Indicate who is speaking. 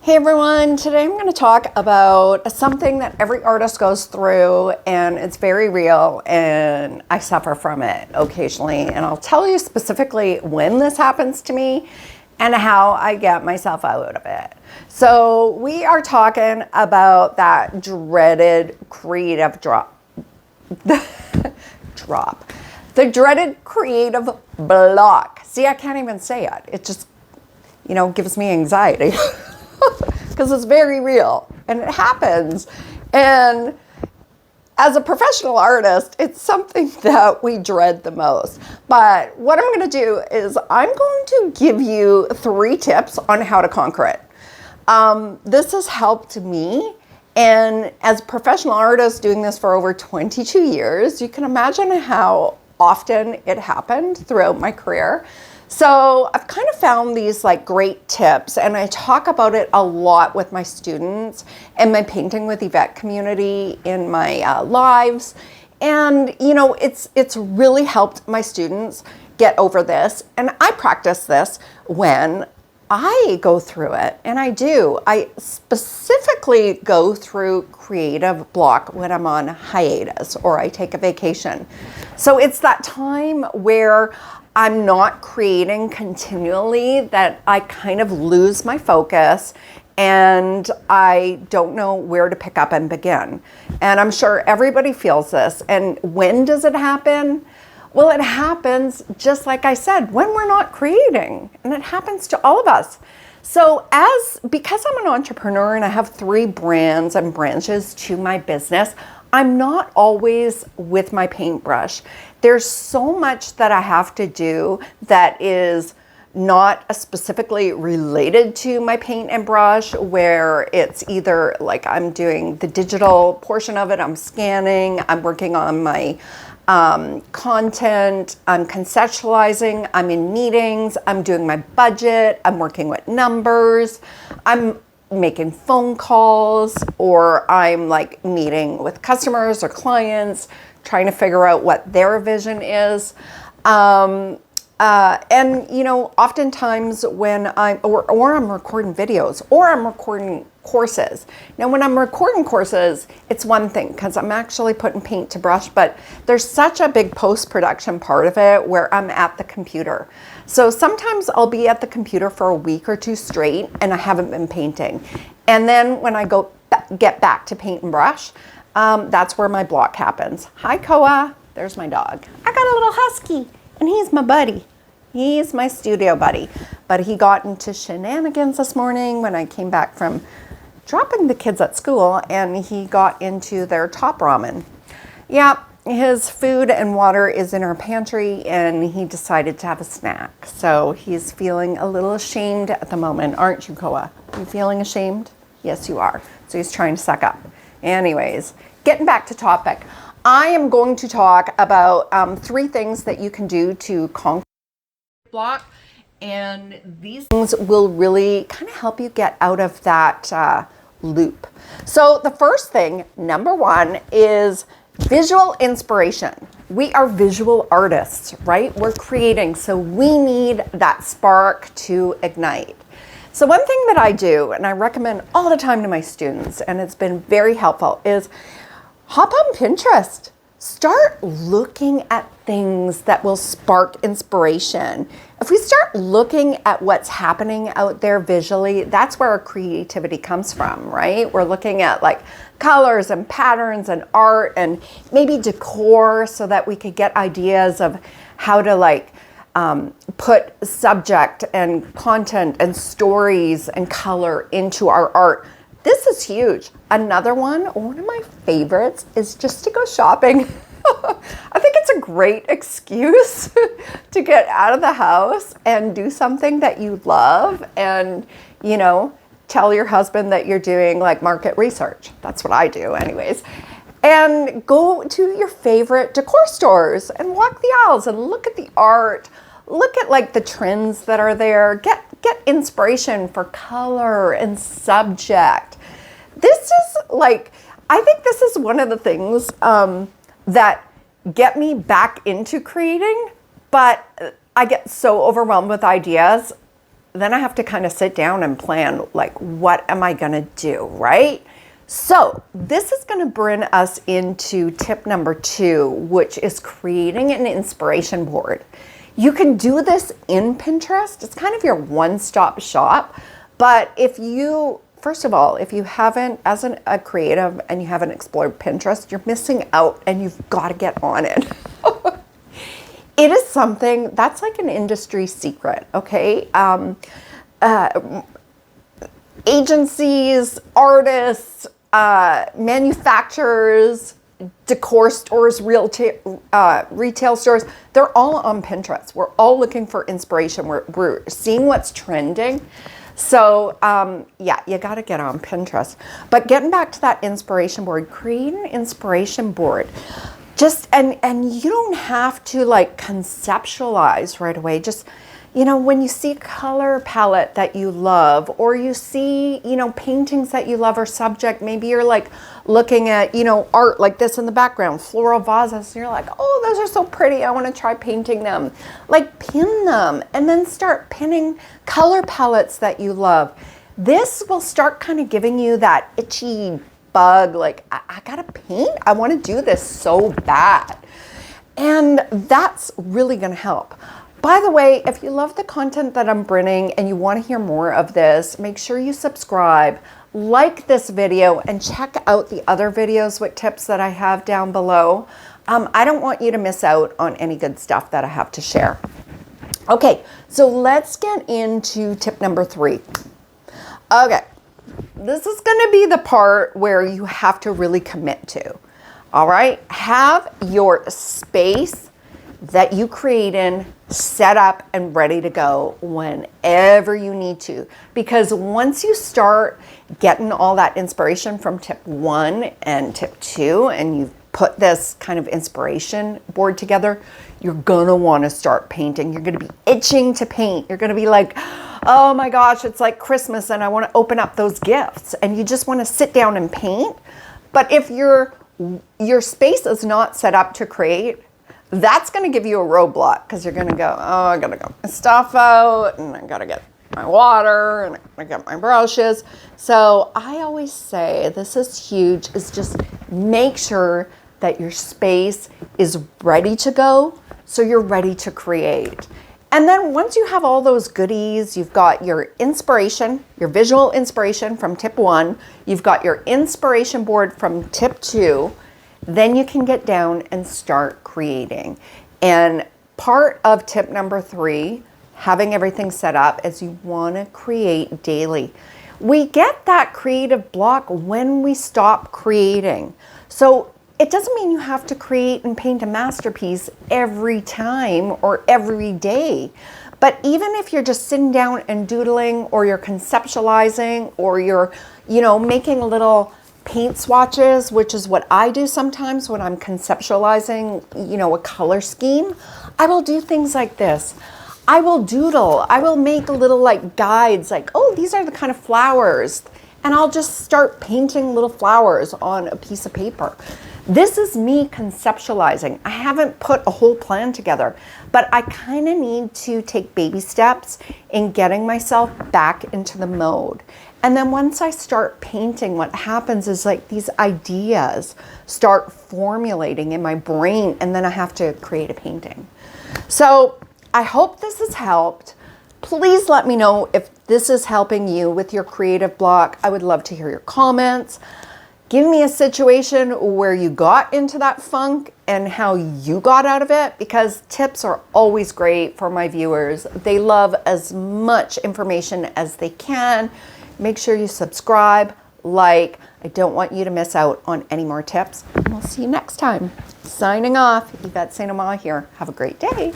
Speaker 1: Hey everyone, today I'm going to talk about something that every artist goes through, and it's very real, and I suffer from it occasionally, and I'll tell you specifically when this happens to me and how I get myself out of it. So we are talking about that dreaded creative drop. The dreaded creative block. See, I can't even say it. It just, gives me anxiety. Because it's very real and it happens. And as a professional artist, it's something that we dread the most. But what I'm going to do is I'm going to give you 3 tips on how to conquer it. This has helped me. And as a professional artist doing this for over 22 years, you can imagine how often it happened throughout my career. So I've kind of found these great tips, and I talk about it a lot with my students and my Painting with Yvette community in my lives. And it's really helped my students get over this. And I practice this when I go through it, and I do. I specifically go through creative block when I'm on hiatus or I take a vacation. So it's that time where I'm not creating continually that I kind of lose my focus and I don't know where to pick up and begin. And I'm sure everybody feels this. And when does it happen? Well, it happens, just like I said, when we're not creating, and it happens to all of us. So because I'm an entrepreneur and I have 3 brands and branches to my business, I'm not always with my paintbrush. There's so much that I have to do that is not specifically related to my paint and brush, where it's either I'm doing the digital portion of it, I'm scanning, I'm working on my content, I'm conceptualizing, I'm in meetings, I'm doing my budget, I'm working with numbers, I'm making phone calls, or I'm meeting with customers or clients, trying to figure out what their vision is. And oftentimes when I'm recording videos or I'm recording courses. Now, when I'm recording courses, it's one thing because I'm actually putting paint to brush, but there's such a big post-production part of it where I'm at the computer. So sometimes I'll be at the computer for a week or 2 straight and I haven't been painting. And then when I get back to paint and brush, that's where my block happens. Hi, Koa. There's my dog. I got a little husky, and he's my buddy. He's my studio buddy. But he got into shenanigans this morning when I came back from dropping the kids at school, and he got into their top ramen. Yeah, his food and water is in our pantry, and he decided to have a snack. So he's feeling a little ashamed at the moment, aren't you, Koa? You feeling ashamed? Yes, you are. So he's trying to suck up. Anyways, getting back to topic, I am going to talk about 3 things that you can do to conquer block, and these things will really kind of help you get out of that loop. So the first thing, number 1, is visual inspiration. We are visual artists, right? We're creating, so we need that spark to ignite. So one thing that I do, and I recommend all the time to my students, and it's been very helpful, is hop on Pinterest. Start looking at things that will spark inspiration. If we start looking at what's happening out there visually, that's where our creativity comes from, right? We're looking at colors and patterns and art and maybe decor so that we could get ideas of how to put subject and content and stories and color into our art. This is huge. Another one of my favorites, is just to go shopping. I think it's a great excuse to get out of the house and do something that you love and, tell your husband that you're doing market research. That's what I do anyways. And go to your favorite decor stores and walk the aisles and look at the art. Look at the trends that are there. Get inspiration for color and subject. This is I think this is one of the things that get me back into creating, but I get so overwhelmed with ideas. then I have to kind of sit down and plan, like, what am I going to do, right? So this is going to bring us into tip number 2, which is creating an inspiration board. You can do this in Pinterest. It's kind of your one-stop shop. But if you, first of all, if you haven't, as a creative and you haven't explored Pinterest, you're missing out and you've got to get on it. It is something that's like an industry secret, okay? Agencies, artists, manufacturers, decor stores, retail stores, they're all on Pinterest. We're all looking for inspiration. We're seeing what's trending. So yeah, you got to get on Pinterest. But getting back to that inspiration board, create an inspiration board. Just, and you don't have to like conceptualize right away. Just, you know, when you see a color palette that you love, or you see, you know, paintings that you love or subject, maybe you're like looking at, you know, art like this in the background, floral vases, and you're like, oh, those are so pretty, I want to try painting them. Like, pin them, and then start pinning color palettes that you love. This will start kind of giving you that itchy bug, like, I gotta paint, I want to do this so bad. And that's really going to help. By the way, if you love the content that I'm bringing and you want to hear more of this, make sure you subscribe, like this video, and check out the other videos with tips that I have down below. I don't want you to miss out on any good stuff that I have to share. Okay, so let's get into tip number 3. Okay, this is going to be the part where you have to really commit to. All right, have your space that you create in set up and ready to go whenever you need to. Because once you start getting all that inspiration from tip 1 and tip 2, and you've put this kind of inspiration board together, you're gonna want to start painting. You're gonna be itching to paint. You're gonna be like, oh my gosh, it's like Christmas and I want to open up those gifts, and you just want to sit down and paint. But if your space is not set up to create, that's going to give you a roadblock, because you're going to go, oh, I got to get my stuff out, and I got to get my water, and I got my brushes. So I always say, this is huge, is just make sure that your space is ready to go, so you're ready to create. And then once you have all those goodies, you've got your inspiration, your visual inspiration from tip 1, you've got your inspiration board from tip 2, then you can get down and start creating. And part of tip number 3, having everything set up, is you want to create daily. We get that creative block when we stop creating. So it doesn't mean you have to create and paint a masterpiece every time or every day. But even if you're just sitting down and doodling, or you're conceptualizing, or you're, you know, making little paint swatches, which is what I do sometimes when I'm conceptualizing, you know, a color scheme, I will do things like this. I will doodle. I will make little like guides, like, oh, these are the kind of flowers. And I'll just start painting little flowers on a piece of paper. This is me conceptualizing. I haven't put a whole plan together, but I kind of need to take baby steps in getting myself back into the mode. And then once I start painting, what happens is like these ideas start formulating in my brain, and then I have to create a painting. So I hope this has helped. Please let me know if this is helping you with your creative block. I would love to hear your comments. Give me a situation where you got into that funk and how you got out of it, because tips are always great for my viewers. They love as much information as they can. Make sure you subscribe, like. I don't want you to miss out on any more tips. And we'll see you next time. Signing off, Yvette St.Amant here. Have a great day.